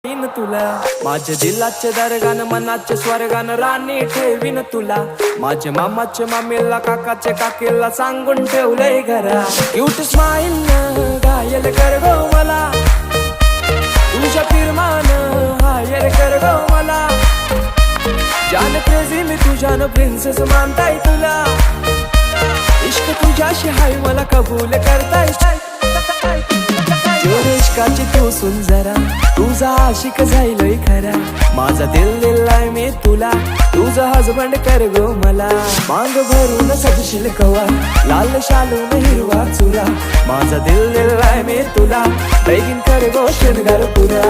in तुला माझ्या दिलाचे दरगान मनाचे स्वर्गान राणी ठेवीन तुला माझ्या मामाचे मामीला काकाचे काकीला सांगून ठेवलंय घरा क्यूट स्माइल न घायल कर गो मला तुझ्या फिरमान हायर कर गो मला जान क्रेझी मी तुझ्यान प्रिन्सेस मानताय तुला इश्क तुझ्याशी हाय मला कबूल करताय इश्काची तू सुन जरा तुझा आशिक जाईलय खरा माझा दिल दिलाय मी तुला तुझा हजबंड कर गो मला मांग भरून सजशील कवा लाल शालून हिरवा चुरा माझा दिल दिलाय मी तुला बेगीन कर गो शृंगार पुरा